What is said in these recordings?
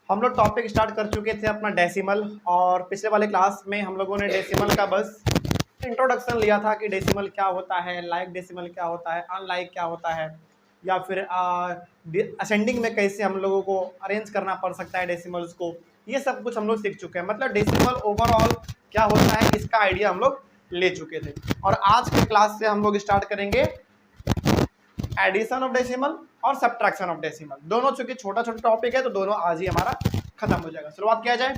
हम लोग topic start कर चुके थे अपना डेसिमल, और पिछले वाले क्लास में हम लोगों ने डेसिमल का बस इंट्रोडक्शन लिया था कि डेसिमल क्या होता है, लाइक डेसिमल क्या होता है, अनलाइक क्या होता है, या फिर असेंडिंग में कैसे हम लोगों को अरेंज करना पड़ सकता है डेसिमल्स को। ये सब कुछ हम लोग सीख चुके हैं। मतलब डेसिमल ओवरऑल क्या होता है इसका आइडिया हम लोग ले चुके थे। और आज के क्लास से हम लोग स्टार्ट करेंगे एडिशन ऑफ डेसिमल और सब्ट्रैक्शन ऑफ डेसिमल। दोनों चूंकि छोटा छोटा टॉपिक है तो दोनों आज ही हमारा खत्म हो जाएगा। शुरुआत किया जाए।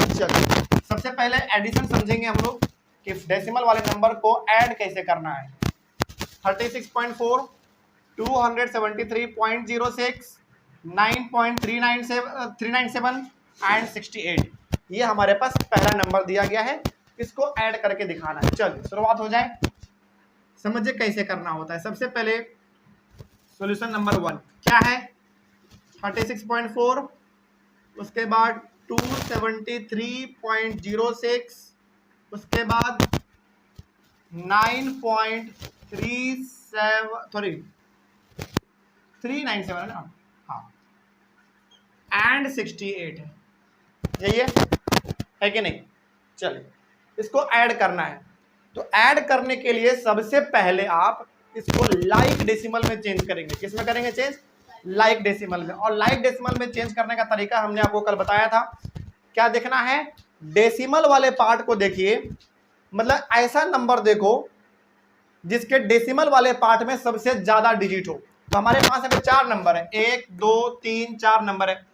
चलिए सबसे पहले एडिशन समझेंगे हम लोग कि डेसिमल वाले नंबर को ऐड कैसे करना है। 36.4, 273.06, 9.397 एंड 68, ये हमारे पास पहला नंबर दिया गया है। इसको ऐड करके दिखाना है। चलिए शुरुआत हो जाए, समझिए कैसे करना होता है। सबसे पहले सॉल्यूशन नंबर 1 क्या है, 36.4, उसके बाद 273.06, उसके बाद 397 है ना, हाँ, एंड 68 है। यही है कि नहीं। चलिए इसको ऐड करना है। तो ऐड करने के लिए सबसे पहले आप इसको लाइक डेसिमल में चेंज करेंगे। किस में करेंगे चेंज? लाइक डेसिमल में। और लाइक डेसिमल में चेंज करने का तरीका हमने आपको कल बताया था। क्या देखना है? डेसिमल वाले पार्ट को देखिए, मतलब ऐसा नंबर देखो जिसके डेसिमल वाले पार्ट में सबसे ज्यादा डिजिट हो। तो हमारे पास अभी 4 नंबर है, 1 2 3 4 नंबर है।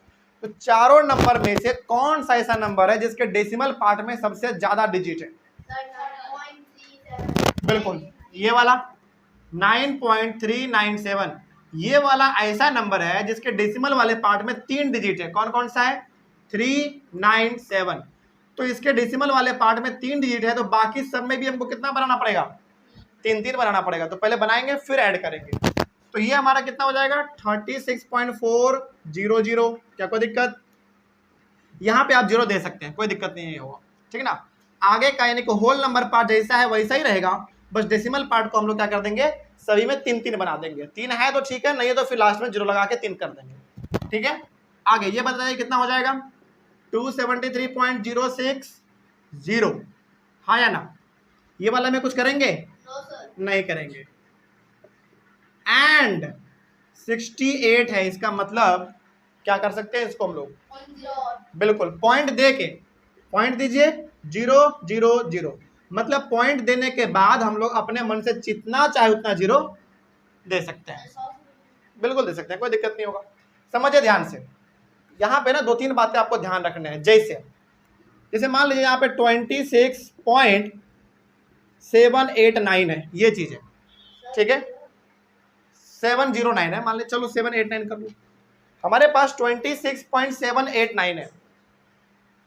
तो चारों नंबर में से कौन सा ऐसा नंबर है जिसके डेसिमल पार्ट में सबसे ज्यादा डिजिट है? बिल्कुल ये वाला 9.397, ये वाला ऐसा नंबर है जिसके डेसिमल वाले पार्ट में 3 डिजिट है। कौन कौन सा है? 397। तो इसके डेसिमल वाले पार्ट में 3 डिजिट है, तो बाकी सब में भी हमको कितना बनाना पड़ेगा? 3 बनाना पड़ेगा। तो पहले बनाएंगे फिर ऐड करेंगे। तो ये हमारा कितना हो जाएगा? 36.400। क्या कोई दिक्कत? यहाँ पे आप 0 दे सकते हैं, कोई दिक्कत नहीं होगा, ठीक है ना। आगे का यानी कि होल नंबर पार्ट जैसा है वैसा ही रहेगा, बस डेसिमल पार्ट को हम लोग क्या कर देंगे, सभी में 3 बना देंगे। 3 है तो ठीक है, नहीं है तो फिर लास्ट में 0 लगा के 3 कर देंगे, ठीक है। आगे ये बताइए कितना हो जाएगा? 273.060, हाँ या ना। ये वाला में कुछ करेंगे? नहीं करेंगे। एंड 68 है, इसका मतलब क्या कर सकते हैं इसको हम लोग? बिल्कुल पॉइंट दे के, पॉइंट दीजिए 0 0 0, मतलब पॉइंट देने के बाद हम लोग अपने मन से जितना चाहे उतना 0 दे सकते हैं। बिल्कुल दे सकते हैं, कोई दिक्कत नहीं होगा। समझिए ध्यान से, यहाँ पे ना 2-3 बातें आपको ध्यान रखने हैं। जैसे मान लीजिए यहाँ पे 26.789 है, ये चीज है, ठीक है। 709 है, मान लीजिए, चलो 789 कर लो। हमारे पास 26.789 है।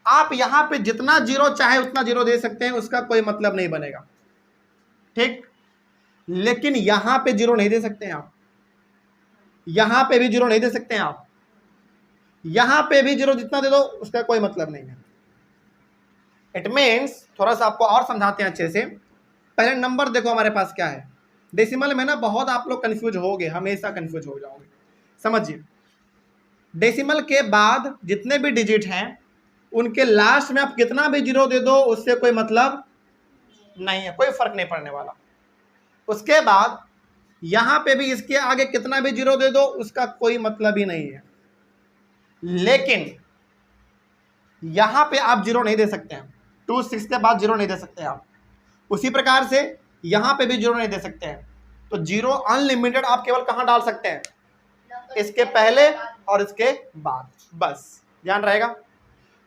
आप यहां पे जितना 0 चाहे उतना 0 दे सकते हैं, उसका कोई मतलब नहीं बनेगा, ठीक। लेकिन यहां पे 0 नहीं दे सकते हैं आप, यहां पे भी 0 नहीं दे सकते हैं आप, यहां पे भी 0 जितना दे दो उसका कोई मतलब नहीं है। इट मीन्स, थोड़ा सा आपको और समझाते हैं अच्छे से। पहले नंबर देखो हमारे पास क्या है। डेसिमल में ना बहुत आप लोग कंफ्यूज होगे, हमेशा कंफ्यूज हो जाओगे। समझिए, डेसिमल के बाद जितने भी डिजिट हैं उनके लास्ट में आप कितना भी 0 दे दो उससे कोई मतलब नहीं है, कोई फर्क नहीं पड़ने वाला। उसके बाद यहां पे भी इसके आगे कितना भी 0 दे दो उसका कोई मतलब ही नहीं है। लेकिन यहां पे आप 0 नहीं दे सकते हैं, 26 के बाद 0 नहीं दे सकते आप। उसी प्रकार से यहां पे भी 0 नहीं दे सकते हैं। तो 0 अनलिमिटेड आप केवल कहां डाल सकते हैं? इसके पहले और इसके बाद, बस ध्यान रहेगा।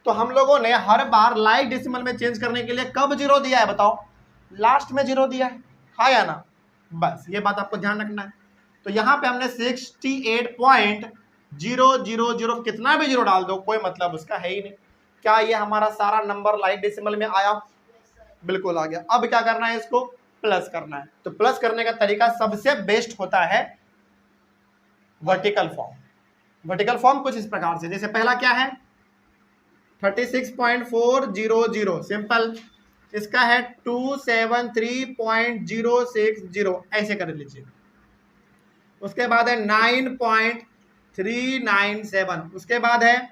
तो हम लोगों ने हर बार लाइक डेसिमल में चेंज करने के लिए कब 0 दिया है बताओ? लास्ट में 0 दिया है, हाँ या ना। बस ये बात आपको ध्यान रखना है। तो यहाँ पे हमने 68.000, कितना भी 0 डाल दो कोई मतलब उसका है ही नहीं। क्या ये हमारा सारा नंबर लाइक डेसिमल में आया? बिल्कुल आ गया। अब क्या करना है? इसको प्लस करना है। तो प्लस करने का तरीका सबसे बेस्ट होता है वर्टिकल फॉर्म। वर्टिकल फॉर्म कुछ इस प्रकार से, जैसे पहला क्या है 36.400, सिंपल। इसका है 273.060, ऐसे कर लीजिए। उसके बाद है 9.397, उसके बाद है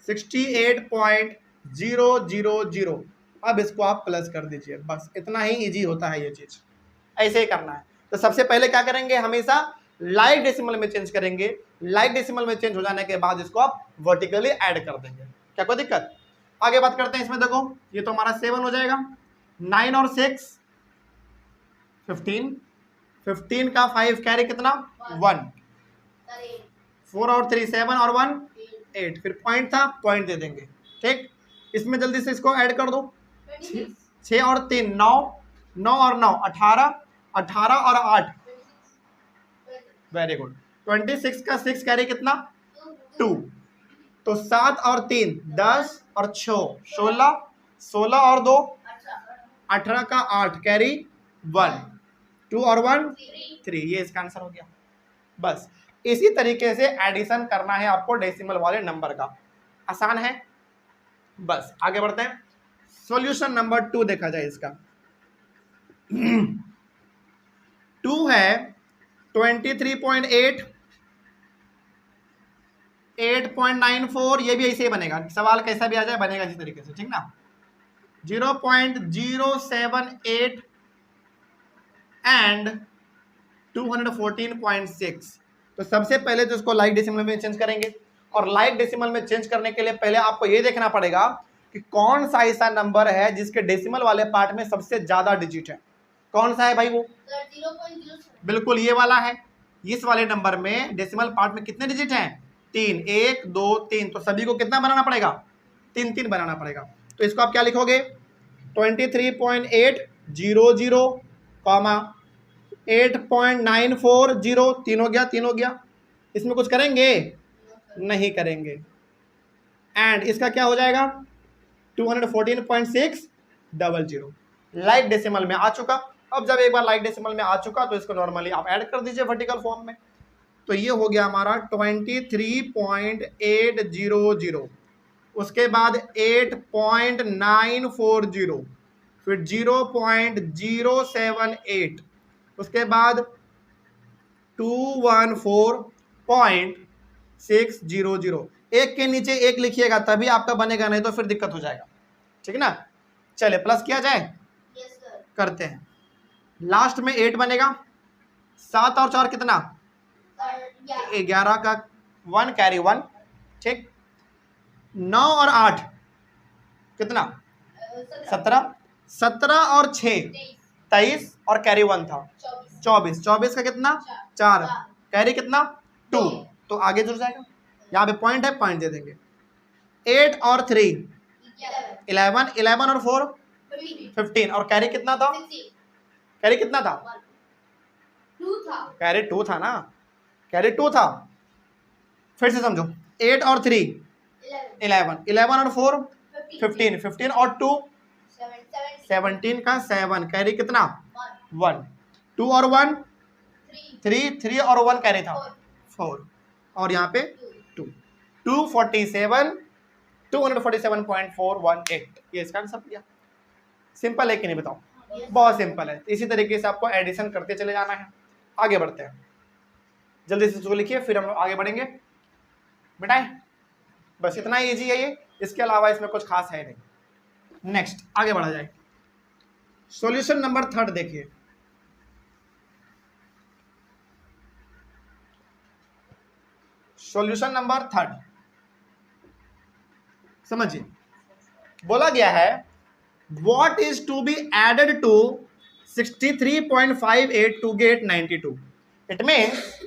68.000। अब इसको आप प्लस कर दीजिए, बस इतना ही इजी होता है ये चीज, ऐसे ही करना है। तो सबसे पहले क्या करेंगे, हमेशा लाइक डेसिमल में चेंज करेंगे। लाइक डेसिमल में चेंज हो जाने के बाद इसको आप वर्टिकली ऐड कर देंगे, क्या कोई दिक्कत। आगे बात करते हैं। इसमें देखो ये तो हमारा 7 हो जाएगा, 9 और 6 15, 15 का 5 कैरी कितना 1, 4 और 3 7 और 1 8, फिर पॉइंट था, पॉइंट दे देंगे। ठीक, इसमें जल्दी से इसको ऐड कर दो। 6 और 3 9, 9 और 9 18, 18 और 8 वेरी गुड। 26 का 6 कैरी कितना 2, तो 7 और 3 10 और 6 16, 16 और 2 18 का 8 कैरी 1, 2 और 1 3, ये इसका आंसर हो गया। बस इसी तरीके से एडिशन करना है आपको डेसिमल वाले नंबर का, आसान है। बस आगे बढ़ते हैं। सॉल्यूशन नंबर 2 देखा जाए इसका। 2 है 23.8, 8.94, ये भी ऐसे ही बनेगा, सवाल कैसा भी आ जाए बनेगा इसी तरीके से, ठीक ना। 0.078 एंड 214.6। तो सबसे पहले तो इसको लाइक डेसिमल में चेंज करेंगे, और लाइक डेसिमल में चेंज करने के लिए पहले आपको ये देखना पड़ेगा कि कौन सा ऐसा नंबर है जिसके डेसिमल वाले पार्ट में सबसे ज्यादा डिजिट है। कौन सा है भाई वो? 0.07। बिल्कुल ये वाला है। इस वाले नंबर में डेसिमल पार्ट में कितने डिजिट हैं 3, 1 2 3, तो सभी को कितना बनाना पड़ेगा 3 3 बनाना पड़ेगा। तो इसको आप क्या लिखोगे 23.800 कॉमा 8.940, 3 हो गया 3 हो गया। इसमें कुछ करेंगे नहीं करेंगे, एंड इसका क्या हो जाएगा 214.600। लाइक डेसिमल में आ चुका। अब जब एक बार लाइक डेसिमल में आ चुका तो इसको नॉर्मली आप ऐड कर दीजिए वर्टिकल फॉर्म में। तो ये हो गया हमारा 23.800, उसके बाद 8.940, फिर 0.078, उसके बाद 214.600। एक के नीचे एक लिखिएगा तभी आपका बनेगा, नहीं तो फिर दिक्कत हो जाएगा, ठीक है ना। चले प्लस किया जाए, यस सर। करते हैं। लास्ट में 8 बनेगा, 7 और 4 कितना 11 का 1 कैरी 1, ठीक। 9 और 8 कितना 17, 17 और 6 23 और कैरी 1 था 24, 24 का कितना 4 कैरी कितना 2, तो आगे जुड़ जाएगा। यहाँ पे पॉइंट है, पॉइंट दे देंगे। 8 और 3 11, 11 और 4 15, और कैरी कितना था, कैरी कितना था 2 था, कैरी 2 था ना, कैरी 2 था। फिर से समझो 8 और 3 11, 11 और 4 15, 15 और 2 17 का 7 कैरी कितना 1, 2 और 1 3, 3 और 1 कैरी था 4, और यहाँ पे 2, 247.418, ये इसका आंसर दिया। सिंपल है कि नहीं बताओ? बहुत सिंपल है। इसी तरीके से आपको एडिशन करते चले जाना है। आगे बढ़ते हैं, जल्दी से इसको लिखिए फिर हम लोग आगे बढ़ेंगे। बेटाएं बस इतना ही इजी है ये, इसके अलावा इसमें कुछ खास है नहीं। नेक्स्ट आगे बढ़ा जाए। सॉल्यूशन नंबर 3 देखिए। सॉल्यूशन नंबर 3 समझिए, बोला गया है what is to be added to 63.58 to get 92। It means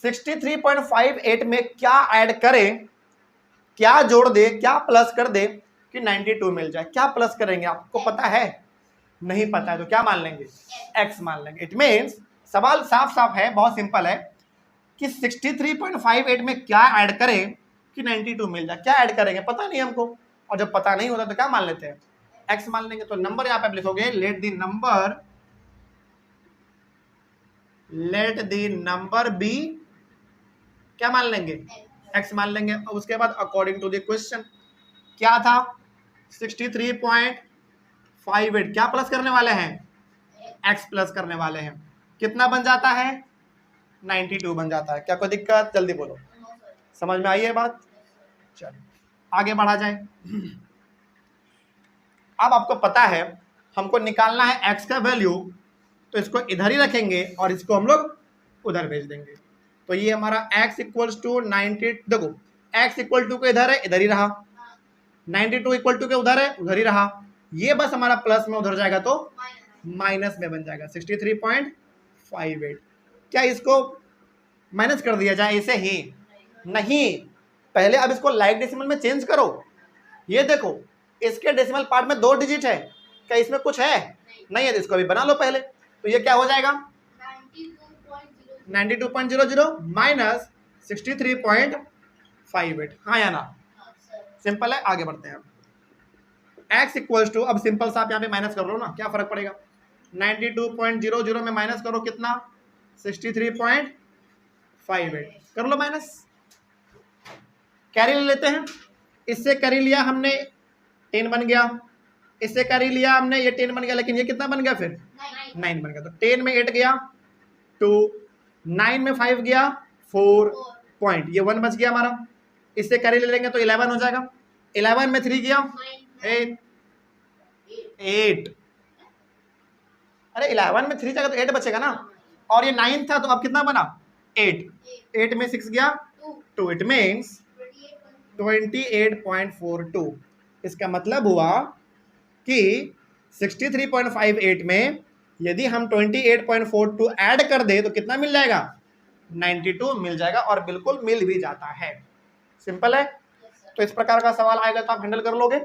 63.58 में क्या ऐड करें, क्या जोड़ दे, क्या प्लस कर दे कि 92 मिल जाए। क्या प्लस करेंगे आपको पता है? नहीं पता है तो क्या मान लेंगे x मान लेंगे। इट मीन्स सवाल साफ साफ है, बहुत सिंपल है कि 63.58 में क्या ऐड करें कि 92 मिल जाए। क्या ऐड करेंगे पता नहीं हमको, और जब पता नहीं होता तो क्या मान लेते हैं x मान लेंगे। तो नंबर यहां पे आप लिखोगे लेट द नंबर बी, क्या मान लेंगे x मान लेंगे। और उसके बाद अकॉर्डिंग टू द क्वेश्चन क्या था 63.58, क्या प्लस करने वाले हैं x प्लस करने वाले हैं, कितना बन जाता है 92 बन जाता है। क्या कोई दिक्कत? जल्दी बोलो, समझ में आई है बात? चलो आगे बढ़ा जाए। अब आपको पता है हमको निकालना है x का वैल्यू, तो इसको इधर ही रखेंगे और इसको हम लोग उधर भेज देंगे। तो ये हमारा x इक्वल्स टू 90, देखो x इक्वल टू के इधर है, इधर ही रहा, 92 इक्वल टू के उधर है, उधर ही रहा। ये बस हमारा प्लस में उधर जाएगा तो माइनस में बन जाएगा 63.58। क्या इसको माइनस कर दिया जाए ऐसे ही? नहीं, पहले अब इसको लाइक डेसिमल में चेंज करो। ये देखो इसके डेसिमल पार्ट में 2 डिजिट है, क्या इसमें कुछ है? नहीं है, तो इसको अभी बना लो पहले। तो ये क्या हो जाएगा 92.00 माइनस 63.58, हाँ या ना? सिंपल है, आगे बढ़ते हैं। x इक्वल्स टू, अब सिंपल सा आप यहाँ पे माइनस कर लो ना, क्या फर्क पड़ेगा? 92.00 में माइनस करो कितना? 63.58, कर लो माइनस। कैरी ले लेते हैं, इससे कैरी लिया हमने 10 बन गया, इससे कैरी लिया हमने ये 10 बन गया, लेकिन ये कितना बन गया फिर? 9 बन गया। तो 10 में 8 गया 2, 9 में 5 गया 4 पॉइंट, ये 1 बच गया हमारा। इससे कैरी ले लेंगे तो 11 हो जाएगा, 11 में 3 गया 8, अरे 11 में 3 जाएगा तो 8 बचेगा ना, और ये 9 था तो अब कितना बना? 8, 8 में 6 गया 2, इट मीन्स 28.42। इसका मतलब हुआ कि 63.58 में यदि हम 28.42 ऐड कर दे तो कितना मिल जाएगा? 92 मिल जाएगा, और बिल्कुल मिल भी जाता है। सिंपल है। तो इस प्रकार का सवाल आएगा तो आप हैंडल कर लोगे।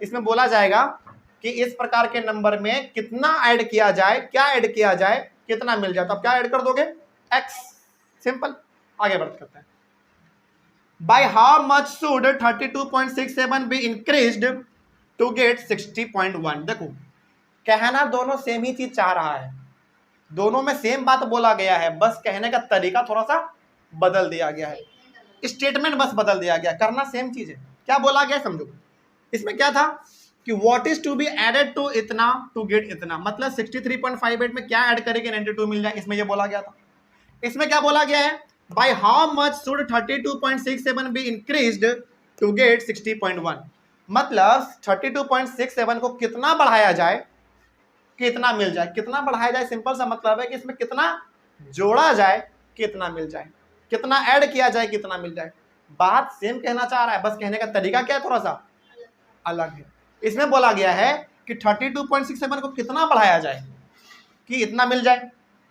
इसमें बोला जाएगा कि इस प्रकार के नंबर में कितना ऐड किया जाए, क्या ऐड किया जाए, कितना मिल जाए, तो आप क्या ऐड कर दोगे? x। सिंपल, आगे बढ़ करते हैं। By how much should 32.67 be increased to get 60.1? देखो कहना दोनों सेम ही चीज चाह रहा है, दोनों में सेम बात बोला गया है, बस कहने का तरीका थोड़ा सा बदल दिया गया है, स्टेटमेंट बस बदल दिया गया, करना सेम चीज है। क्या बोला गया समझो। इसमें क्या था कि what is to be added to इतना टू गेट इतना, मतलब 63.58 में क्या ऐड करेंगे 92 मिल जाए, इसमें ये बोला गया था। इसमें क्या बोला गया है? By how much should 32.67 be increased to get 60.1, मतलब 32.67 को कितना बढ़ाया जाए कितना मिल जाए, कितना बढ़ाया जाए, सिंपल सा मतलब है कि इसमें कितना जोड़ा जाए कितना मिल जाए, कितना ऐड किया जाए कितना मिल जाए। बात सेम कहना चाह रहा है, बस कहने का तरीका क्या है थोड़ा सा अलग है। इसमें बोला गया है कि 32.67 को कितना बढ़ाया जाए कि इतना मिल जाए,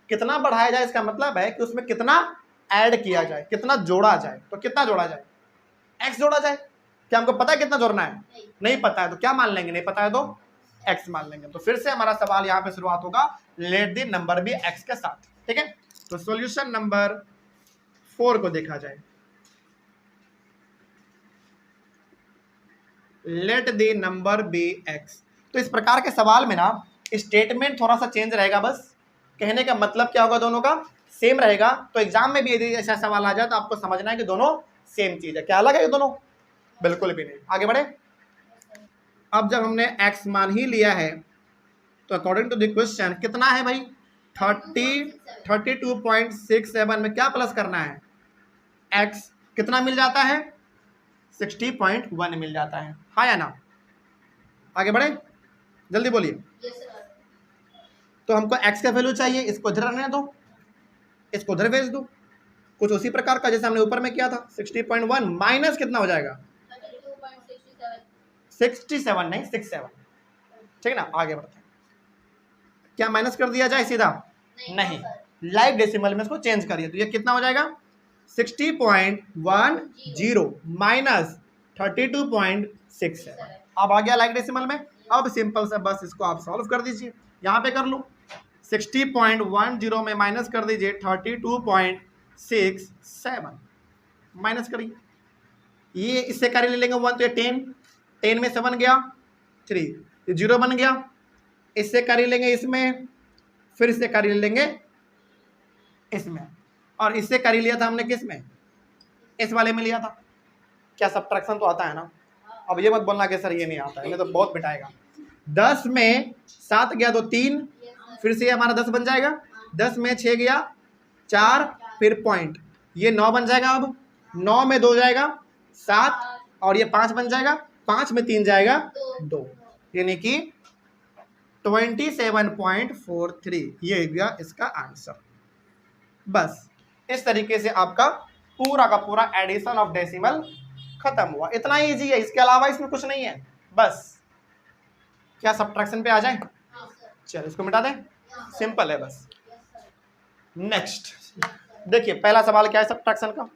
कितना बढ़ाया जाए, इसका मतलब है कि उसमें कितना ऐड किया जाए, कितना जोड़ा जाए। तो कितना जोड़ा जाए? x जोड़ा जाए। क्या हमको पता है कितना जोड़ना है? नहीं पता है तो क्या मान लेंगे? नहीं पता है तो x मान लेंगे। तो फिर से हमारा सवाल यहाँ पे शुरुआत होगा let the number be x के साथ, ठीक है। तो सॉल्यूशन नंबर 4 को देखा जाए, let the number be x। तो इस प्रकार के सवाल में ना स्टेटमेंट थोड़ा सा चेंज रहेगा, बस कहने का मतलब क्या होगा दोनों का सेम रहेगा। तो एग्जाम में भी यदि ऐसा सवाल आ जाए तो आपको समझना है कि दोनों सेम चीज है। क्या अलग है ये दोनों? बिल्कुल भी नहीं। आगे बढ़े। अब जब हमने x मान ही लिया है तो अकॉर्डिंग टू द क्वेश्चन कितना है भाई? 32.67 में क्या प्लस करना है? x कितना मिल जाता है? 60.1 मिल जाता है, हाँ या ना? आगे बढ़े, जल्दी बोलिए। तो हमको x का वैल्यू चाहिए, इसको इधर रहने दो, इसको उधर भेज दो, कुछ उसी प्रकार का जैसे हमने ऊपर में किया था। 60.1 माइनस कितना हो जाएगा? 67 नहीं 67, ठीक है ना। आगे बढ़ते हैं। क्या माइनस कर दिया जाए सीधा? नहीं, लाइक डेसिमल में इसको चेंज करिए तो ये कितना हो जाएगा? 60.10 माइनस 32.67। अब आ गया लाइक डेसिमल में। अब सिंपल से बस इसको आप सॉल्व कर दीजिए, यहाँ पे कर लो। 60.10 में माइनस कर दीजिए 32.67, माइनस करिए। ये इससे कार्य ले लेंगे 1 तो ये 10 में 7 गया 3, ये 0 बन गया। इससे कार्य लेंगे इसमें, फिर इससे कार्य ले लेंगे इसमें, और इससे कार्य लिया था हमने किस में? इस वाले में लिया था। क्या सब्ट्रैक्शन तो आता है ना? अब ये मत बोलना कि सर ये नहीं आता है, नहीं तो बहुत बिठाएगा। 10 में 7 गया तो 3, फिर से हमारा 10 बन जाएगा। 10 में 6 गया 4, फिर पॉइंट, ये 9 बन जाएगा। अब 9 में 2 जाएगा 7, और ये 5 बन जाएगा, 5 में 3 जाएगा 2, यानी कि 27.43 ये गया इसका आंसर। बस इस तरीके से आपका पूरा का पूरा एडिशन ऑफ डेसिमल खत्म हुआ। इतना ही इजी है, इसके अलावा इसमें कुछ नहीं है। बस क्या सब्ट्रैक्शन पे आ जाए? चलो इसको मिटा दें, सिंपल है बस। नेक्स्ट देखिए पहला सवाल क्या है सब्ट्रैक्शन का।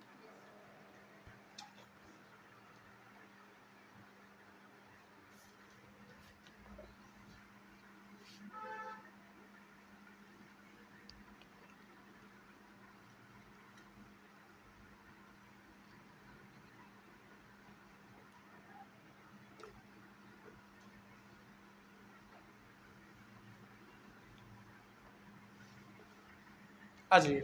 अजी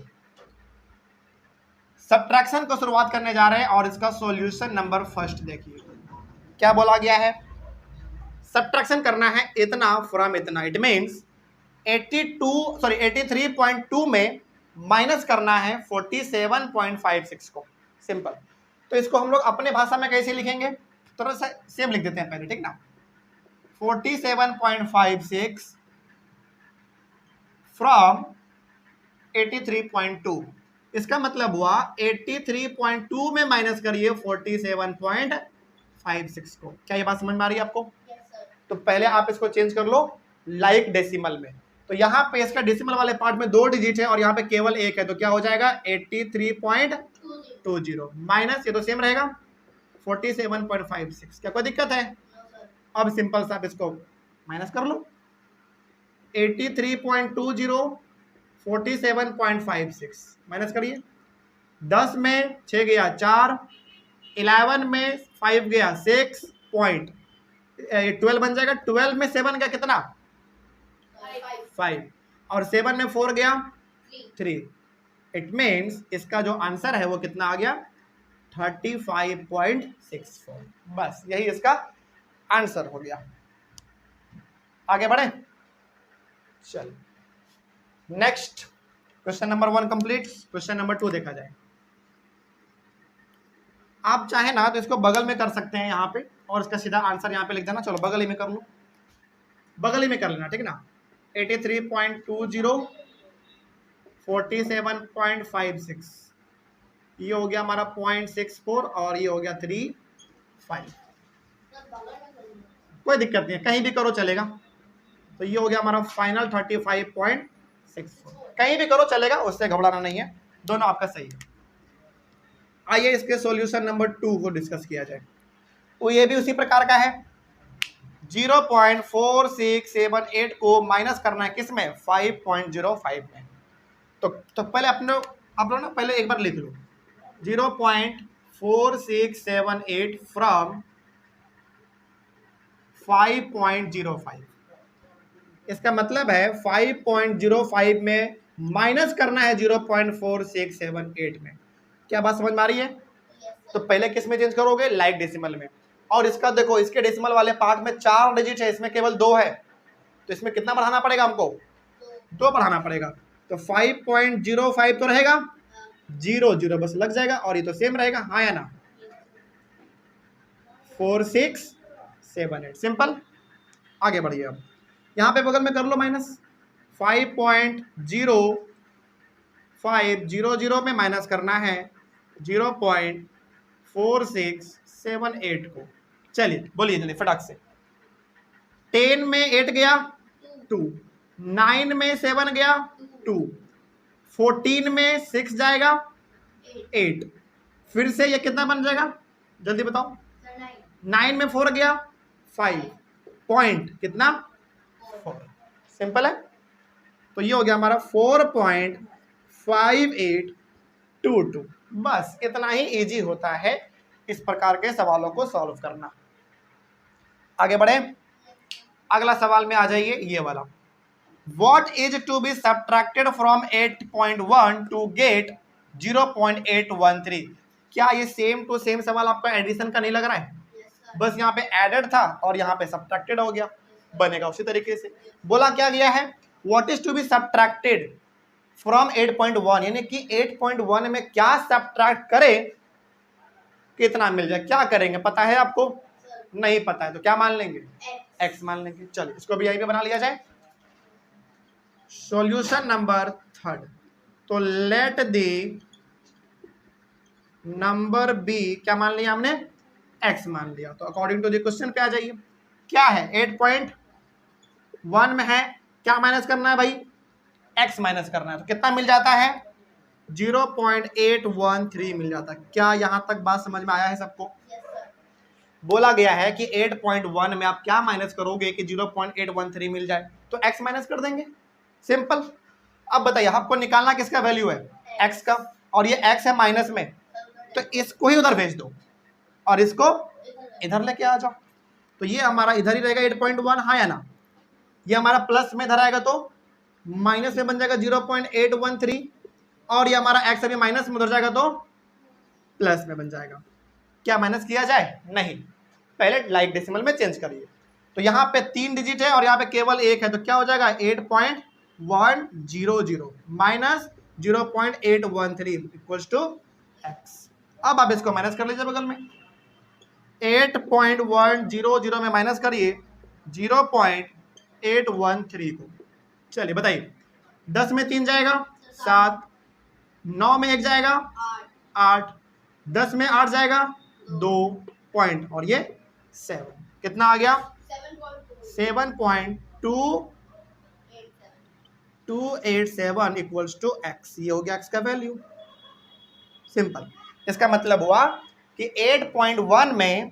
सब्ट्रैक्शन को शुरुआत करने जा रहे हैं और इसका सॉल्यूशन नंबर फर्स्ट देखिए क्या बोला गया है। सब्ट्रैक्शन करना है इतना फ्रॉम इतना, इट मींस 83.2 में माइनस करना है 47.56 को। सिंपल। तो इसको हम लोग अपने भाषा में कैसे लिखेंगे, थोड़ा सा सेम लिख देते हैं पहले, ठीक ना। 47.56 फ्रॉम 83.2, इसका मतलब हुआ 83.2 में माइनस करिए 47.56 को। क्या ये बात समझ में आ रही है आपको? तो पहले आप इसको चेंज कर लो लाइक डेसिमल में। तो यहाँ पे इसका डेसिमल वाले पार्ट में 2 डिजिट है और यहाँ पे केवल 1 है, तो क्या हो जाएगा 83.20 माइनस ये तो सेम रहेगा 47.56। क्या कोई दिक्कत है? अब सिंपल सा आप इसको माइनस कर लो। 83.20 47.56 माइनस करिए। 10 में 6 गया 4, 11 में 5 गया 6 पॉइंट, 12 बन जाएगा। 12 में 7 गया कितना 5, और 7 में 4 गया 3। इट मीन्स इसका जो आंसर है वो कितना आ गया 35.64। बस यही इसका आंसर हो गया। आगे बढ़े, चल next question number 1 complete. Question number 2 देखा जाए। आप चाहे ना तो इसको बगल में कर सकते हैं यहाँ पे और इसका सीधा आंसर यहाँ पे लिख देना। चलो बगल ही में कर लो, बगल ही में कर लेना, ठीक ना। 83.20 47.56 ये हो गया हमारा 0.64 और ये हो गया 35। कोई दिक्कत नहीं है, कहीं भी करो चलेगा। तो ये हो गया हमारा फाइनल 35.64, कहीं भी करो चलेगा, उससे घबराना नहीं है, दोनों आपका सही है। आइए इसके सॉल्यूशन नंबर 2 को डिस्कस किया जाए। तो ये भी उसी प्रकार का है। 0.4678 को माइनस करना है किस में 5.05 में। तो पहले आप लोग ना पहले एक बार लिख लो 0.4678 फ्रॉम 5.05। इसका मतलब है 5.05 में माइनस करना है 0.4678 में। क्या बात समझ में आ रही है? तो पहले किस में चेंज करोगे, लाइक डेसिमल में। और इसका देखो इसके डेसिमल वाले पार्ट में 4 डिजिट है, इसमें केवल 2 है, तो इसमें कितना बढ़ाना पड़ेगा हमको, 2 बढ़ाना पड़ेगा। तो 5.05 तो रहेगा 00 बस लग जाएगा, और ये तो सेम रहेगा, हाँ या ना। 4678 सिंपल। आगे बढ़िए, अब यहाँ पे बगल में कर लो माइनस 5.0500 में माइनस करना है 0.4678 को। चलिए बोलिए जल्दी फटाक से। 10 में 8 गया 2, 9 में 7 गया 2, 14 में 6 जाएगा 8, फिर से ये कितना बन जाएगा जल्दी बताओ। 9 में 4 गया 5 पॉइंट कितना 4। सिंपल है। तो ये हो गया हमारा 4.5822। बस इतना ही इजी होता है इस प्रकार के सवालों को सॉल्व करना। आगे बढ़े, अगला सवाल में आ जाइए, ये वाला। What is to be subtracted from 8.1 to get 0.813? क्या ये सेम टू सेम सवाल आपका एडिशन का नहीं लग रहा है? बस यहाँ पे एडेड था और यहाँ पे सब्ट्रैक्टेड हो गया, बनेगा उसी तरीके से। बोला क्या गया है, what is to be subtracted from 8.1, यानी कि 8.1 में क्या सब्ट्रैक्ट करे कितना मिल जाए, क्या करेंगे, पता है आपको? सर नहीं पता है तो क्या मान लेंगे? x एक्स मान लेंगे। चलिए इसको भी यहीं पे बना लिया जाए। सॉल्यूशन नंबर थर्ड, तो लेट दी नंबर बी, क्या मान लिया हमने? एक्स मान लिया। तो अकॉर्डिंग टू द क्वेश्चन पे आ जाइए, क्या है 8.1 में है, क्या माइनस करना है भाई? एक्स माइनस करना है। तो कितना मिल जाता है? 0.813 मिल जाता है। क्या यहां तक बात समझ में आया है सबको? yes sir बोला गया है कि 8.1 में आप क्या माइनस करोगे कि 0.813 मिल जाए, तो एक्स माइनस कर देंगे, सिंपल। अब बताइए आपको निकालना किसका वैल्यू है? एक्स का, और ये एक्स है माइनस में, तो इसको ही उधर भेज दो और इसको इधर लेके आ जाओ। तो ये हमारा इधर ही रहेगा 8.1, हाँ या ना? ये हमारा प्लस में इधर आएगा तो माइनस में बन जाएगा 0.813, और ये हमारा एक्स अभी माइनस में उधर जाएगा तो प्लस में बन जाएगा। क्या माइनस किया जाए? नहीं, पहले लाइक डेसिमल में चेंज करिए। तो यहाँ पे 3 डिजिट है और यहाँ पे केवल 1 है, तो क्या हो जाएगा? 8.100 माइनस 0.813 इक्वल्स टू एक्स। अब आप इसको माइनस कर लीजिए बगल में, 8.100 में माइनस करिए 0.813 को। चलिए बताइए, 10 में 3 जाएगा 7, 9 में 1 जाएगा 8, 10 में 8 जाएगा 2 पॉइंट, और ये 7, कितना आ गया? 7.2287 इक्वल्स टू एक्स। ये हो गया एक्स का वैल्यू, सिंपल। इसका मतलब हुआ कि 8.1 में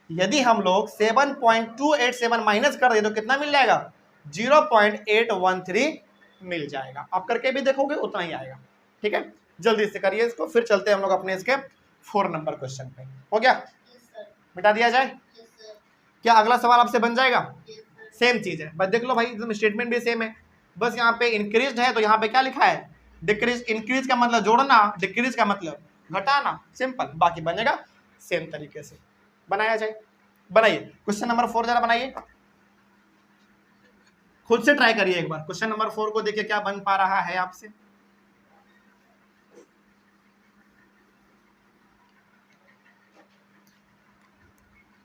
यदि हम लोग 7.287 माइनस कर दे तो कितना मिल जाएगा? 0.813 मिल जाएगा। आप करके भी देखोगे उतना ही आएगा। ठीक है, जल्दी से करिए इसको, फिर चलते हैं हम लोग अपने इसके 4 नंबर क्वेश्चन पे। हो गया? मिटा दिया जाए? क्या अगला सवाल आपसे बन जाएगा? सेम चीज है, बस देख लो भाई, एकदम स्टेटमेंट भी सेम है, बस यहाँ पे इंक्रीज है तो यहाँ पे क्या लिखा है? डिक्रीज। इंक्रीज का मतलब जोड़ना, डिक्रीज का मतलब घटाना, सिंपल। बाकी बनेगा सेम तरीके से, बनाया जाए। बनाइए क्वेश्चन नंबर 4 जरा बनाइए, खुद से ट्राई करिए एक बार। क्वेश्चन नंबर 4 को देखिए क्या बन पा रहा है आपसे।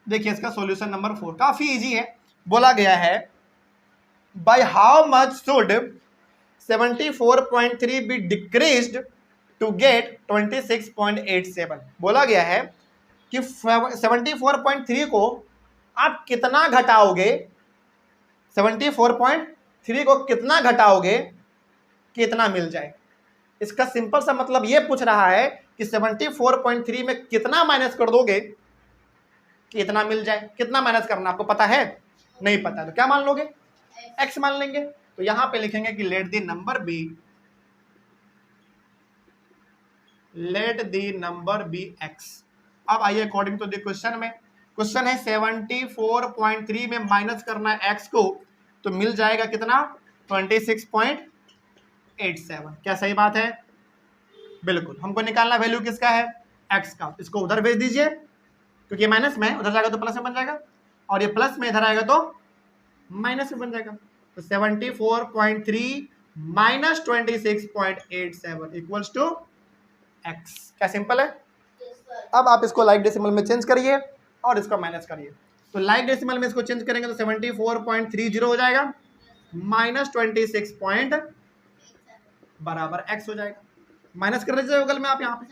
देखिए इसका सॉल्यूशन नंबर 4 काफी इजी है। बोला गया है by how much should 74.3 be decreased to get 26.87। बोला गया है कि 74.3 को आप कितना घटाओगे, 74.3 को कितना घटाओगे कि इतना मिल जाए। इसका सिंपल सा मतलब ये पूछ रहा है कि 74.3 में कितना माइनस कर दोगे कि इतना मिल जाए। कितना माइनस करना आपको पता है? नहीं पता, तो क्या मान लोगे? एक्स मान लेंगे। तो यहां पे लिखेंगे कि let the number be x. अब आइए अकॉर्डिंग टू द क्वेश्चन में, क्वेश्चन है 74.3 में माइनस करना है एक्स को, तो मिल जाएगा कितना? 26.87। क्या सही बात है? बिल्कुल। हमको निकालना वैल्यू किसका है? एक्स का। इसको उधर भेज दीजिए, क्योंकि माइनस में उधर जाएगा तो प्लस में बन जाएगा, और ये प्लस में इधर आएगा तो माइनस में बन जाएगा। तो 74.3 माइनस 26.87 इक्वल्स टू एक्स। क्या सिंपल है? अब आप इसको लाइक डेसिमल में चेंज करिए और इसको माइनस करिए। तो लाइक डेसिमल में इसको चेंज करेंगे तो 74.30 हो जाएगा माइनस 26 पॉइंट बराबर एक्स हो जाएगा। माइनस कर लीजिए बगल में आप यहाँ पे,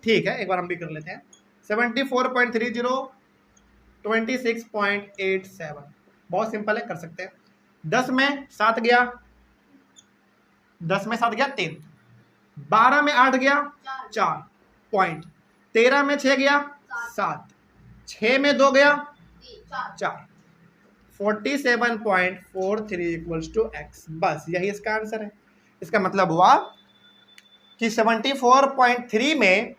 ठीक है। एक बार हम भी कर लेते हैं। 74.30 26.87, बहुत सिंपल है, कर सकते हैं। 10 में 7 गया, 10 में 7 गया 3, 12 में 8 गया 4 पॉइंट, 13 में 6 गया 7, 6 में 2 गया 4, 47.43 इक्वल्स टू एक्स। बस यही इसका आंसर है। इसका मतलब हुआ कि 74.3 में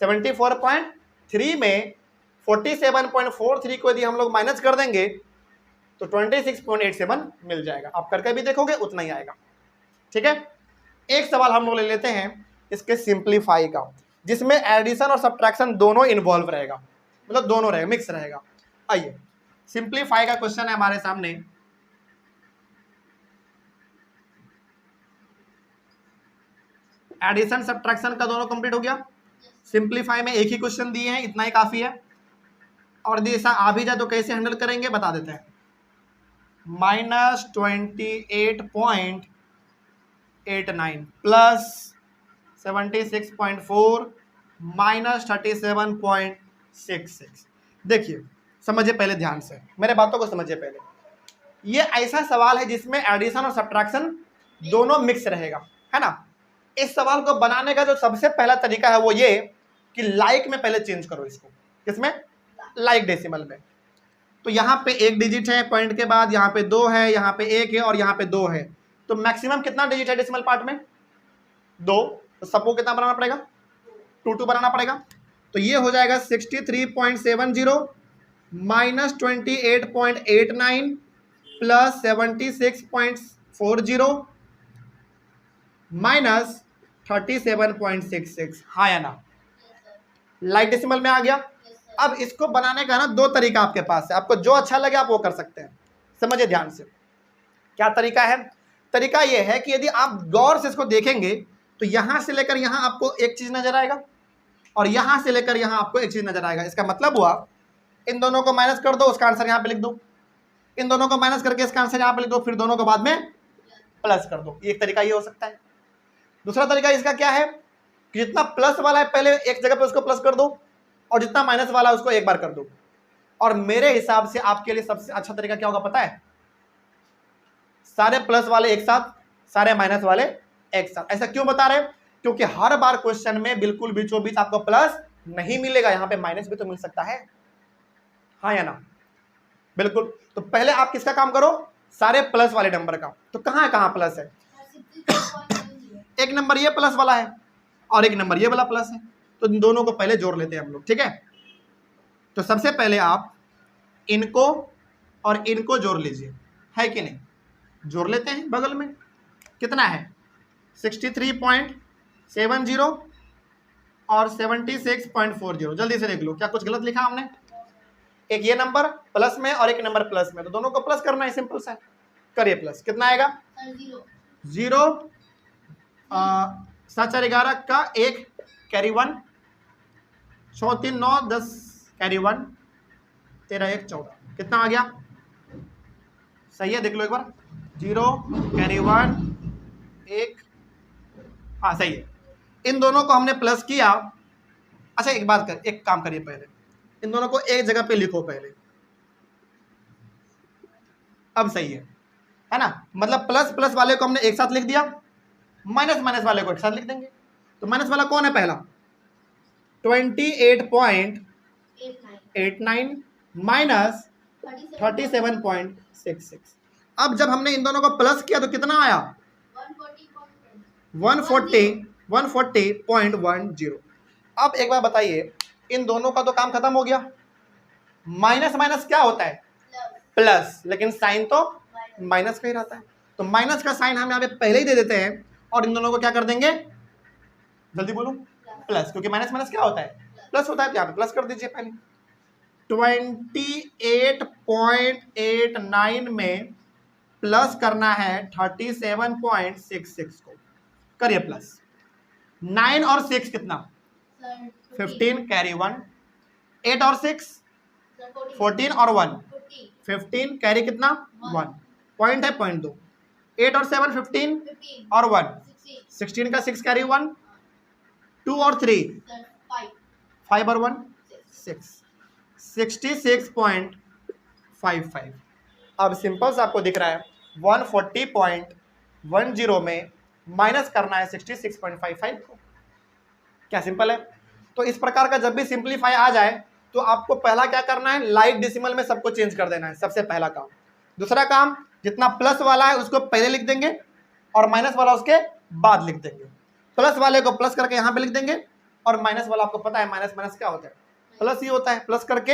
47.43 को यदि हम लोग माइनस कर देंगे तो 26.87 मिल जाएगा। आप करके भी देखोगे उतना ही आएगा। ठीक है, एक सवाल हम लोग ले लेते हैं इसके सिंप्लीफाई का, जिसमें एडिशन और सब्ट्रैक्शन दोनों इन्वॉल्व रहेगा, मतलब दोनों रहेगा, मिक्स रहेगा। आइए सिंप्लीफाई का क्वेश्चन है हमारे सामने। एडिशन सब्ट्रैक्शन का दोनों कंप्लीट हो गया। सिंप्लीफाई में एक ही क्वेश्चन दिए हैं, इतना ही काफ़ी है। और यदि ऐसा आ भी जाए तो कैसे हैंडल करेंगे बता देते हैं। -28.89 प्लस 76.4 माइनस 37.66। देखिए समझिए पहले ध्यान से, मेरे बातों को समझिए पहले। ये ऐसा सवाल है जिसमें एडिशन और सब्ट्रैक्शन दोनों मिक्स रहेगा, है ना। इस सवाल को बनाने का जो सबसे पहला तरीका है वो ये कि लाइक में पहले चेंज करो इसको। किसमें? लाइक डेसिमल में। तो यहाँ पे एक डिजिट है पॉइंट के बाद, यहाँ पे 2 है, यहाँ पे 1 है और यहाँ पे 2 है। तो मैक्सिमम कितना डिजिट है डेसिमल पार्ट में? 2। तो सबको कितना बनाना पड़ेगा? 2 बनाना पड़ेगा। तो ये हो जाएगा 63.70 माइनस 28.89 प्लस 76.40 माइनस 37.66। हाँ या ना? लाइक डेसिमल में आ गया। अब इसको बनाने का ना दो तरीका आपके पास है, आपको जो अच्छा लगे आप वो कर सकते हैं। समझिए ध्यान से क्या तरीका है। तरीका यह है कि यदि आप गौर से इसको देखेंगे तो यहां से लेकर यहां आपको एक चीज नजर आएगा और यहां से लेकर यहां आपको एक चीज नजर आएगा। इसका मतलब हुआ इन दोनों को माइनस कर दो, उसका आंसर यहां पे लिख दो। इन दोनों को माइनस करके इसका आंसर यहां पे लिख दो, फिर दोनों को बाद में प्लस कर दो। एक तरीका ये हो सकता है। दूसरा तरीका इसका क्या है कि जितना प्लस वाला है पहले एक जगह पे उसको प्लस कर दो और जितना माइनस वाला है उसको एक बार कर दो। और मेरे हिसाब से आपके लिए सबसे अच्छा तरीका क्या होगा पता है? सारे प्लस वाले एक साथ, सारे माइनस वाले एक साथ। ऐसा क्यों बता रहे? क्योंकि हर बार क्वेश्चन में बिल्कुल बीचों बीच आपको प्लस नहीं मिलेगा, यहां पे माइनस भी तो मिल सकता है। हाँ या ना? बिल्कुल। तो पहले आप किसका काम करो? सारे प्लस वाले नंबर का। तो कहां प्लस है? एक नंबर ये प्लस वाला है और एक नंबर ये वाला प्लस है। तो इन दोनों को पहले जोड़ लेते हैं हम लोग, ठीक है। तो सबसे पहले आप इनको और इनको जोड़ लीजिए, है कि नहीं? जोड़ लेते हैं। बगल में कितना है? 63.70 और 76.40। जल्दी से देख लो, क्या कुछ गलत लिखा हमने? एक ये नंबर प्लस में और एक नंबर प्लस में, तो दोनों को प्लस करना है, सिंपल सा। करिए प्लस। कितना आएगा? 0 7 4 11 का 1 कैरी 1, 6 3 9 10 कैरी 1, 13 1 14। कितना आ गया? सही है, देख लो एक बार। 0 कैरी 1 1। हाँ सही है। इन दोनों को हमने प्लस किया। अच्छा एक बात कर, एक काम करिए, पहले इन दोनों को एक जगह पे लिखो पहले। अब सही है ना? मतलब प्लस प्लस वाले को हमने एक साथ लिख दिया, माइनस माइनस वाले को एक साथ लिख देंगे। तो माइनस वाला कौन है? पहला 28.89 माइनस 37.66। अब जब हमने इन दोनों को प्लस किया तो कितना आया? 140.10। अब एक बार बताइए, इन दोनों का तो काम खत्म हो गया। माइनस माइनस क्या होता है? प्लस, लेकिन साइन तो माइनस का ही रहता है। तो माइनस का साइन हम यहाँ पे पहले ही दे देते हैं और इन दोनों को क्या कर देंगे? जल्दी बोलो। प्लस, क्योंकि माइनस माइनस क्या होता है? प्लस होता है। तो यहाँ पे प्लस कर दीजिए पहले। 28.89 में प्लस करना है 37.66 को। करिए प्लस। 9 और 6 कितना? 15 कैरी 1। 8 और 6 14 और 1 15 कैरी कितना? 1। पॉइंट है, पॉइंट 2। 8 और 7 15 और 1 16 का 6 कैरी 1। 2 और 3 5 और 1 6 66.55। अब सिंपल से आपको दिख रहा है 140.10 में माइनस करना है 66.55 को। क्या सिंपल है? तो इस प्रकार का जब भी सिंपलीफाई आ जाए तो आपको पहला क्या करना है? लाइक डेसिमल में सबको चेंज कर देना है, सबसे पहला काम। दूसरा काम, जितना प्लस वाला है उसको पहले लिख देंगे और माइनस वाला उसके बाद लिख देंगे। प्लस वाले को प्लस करके यहाँ पे लिख देंगे और माइनस वाला, आपको पता है माइनस माइनस क्या होता है? प्लस ही होता है। प्लस करके,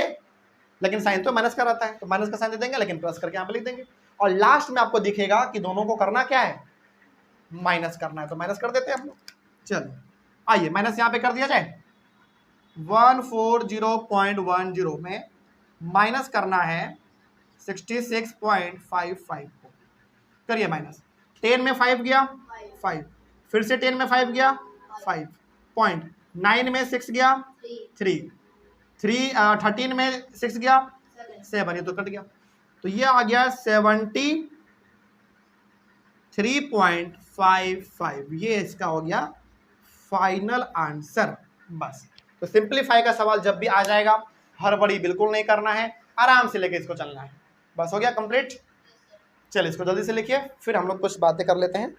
लेकिन साइन तो माइनस का रहता है, तो माइनस का साइन दे देंगे, लेकिन प्लस करके यहाँ पे लिख देंगे। और लास्ट में आपको दिखेगा कि दोनों को करना क्या है? माइनस करना है, तो माइनस कर देते हैं हम लोग। चलिए आइए माइनस यहाँ पे कर दिया जाए। 140.10 में माइनस करना है 66.55 को। करिए माइनस। 10 में 5 गया 5, फिर से 10 में 5 गया 5 पॉइंट 9 में 6 गया 3 3 13 में 6 गया 7 7, ये तो कट गया, तो ये आ गया 73.55, ये इसका हो गया फाइनल आंसर। बस, तो सिंपलीफाई का सवाल जब भी आ जाएगा हड़बड़ी बिल्कुल नहीं करना है, आराम से लेके इसको चलना है। बस हो गया कंप्लीट। चलिए इसको जल्दी से लिखिए, फिर हम लोग कुछ बातें कर लेते हैं।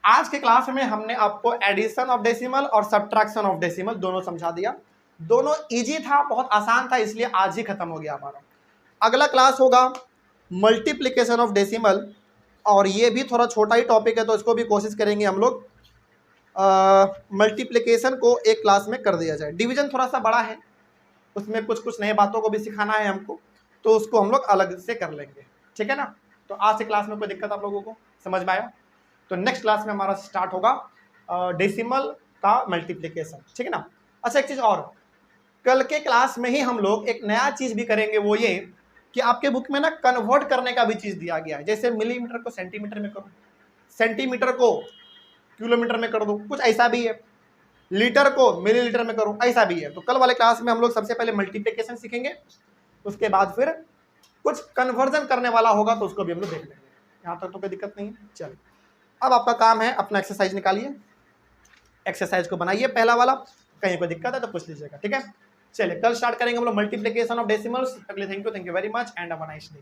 आज के क्लास में हमने आपको एडिशन ऑफ डेसिमल और सब्ट्रैक्शन ऑफ डेसिमल दोनों समझा दिया। दोनों इजी था, बहुत आसान था, इसलिए आज ही खत्म हो गया हमारा। अगला क्लास होगा मल्टीप्लिकेशन ऑफ डेसिमल, और ये भी थोड़ा छोटा ही टॉपिक है, तो इसको भी कोशिश करेंगे हम लोग मल्टीप्लिकेशन को एक क्लास में कर दिया जाए। डिवीजन थोड़ा सा बड़ा है, उसमें कुछ कुछ नए बातों को भी सिखाना है हमको, तो उसको हम लोग अलग से कर लेंगे, ठीक है ना। तो आज से क्लास में कोई दिक्कत आप लोगों को समझ में आया? तो नेक्स्ट क्लास में हमारा स्टार्ट होगा डेसिमल का मल्टीप्लिकेशन, ठीक है ना। अच्छा, एक चीज़ और, कल के क्लास में ही हम लोग एक नया चीज़ भी करेंगे, वो ये कि आपके बुक में ना कन्वर्ट करने का भी चीज़ दिया गया है। जैसे मिलीमीटर को सेंटीमीटर में करो, सेंटीमीटर को किलोमीटर में कर दो, कुछ ऐसा भी है। लीटर को मिलीलीटर में करो, ऐसा भी है। तो कल वाले क्लास में हम लोग सबसे पहले मल्टीप्लिकेशन सीखेंगे, उसके बाद फिर कुछ कन्वर्जन करने वाला होगा, तो उसको भी हम लोग देख लेंगे। यहाँ तक तो कोई दिक्कत नहीं है। चलिए, अब आपका काम है अपना एक्सरसाइज निकालिए, एक्सरसाइज को बनाइए पहला वाला, कहीं कोई दिक्कत है तो पूछ लीजिएगा, ठीक है। चलिए, कल स्टार्ट करेंगे हम लोग मल्टीप्लिकेशन ऑफ डेसिमल्स। अगले thank you very much and have a nice day.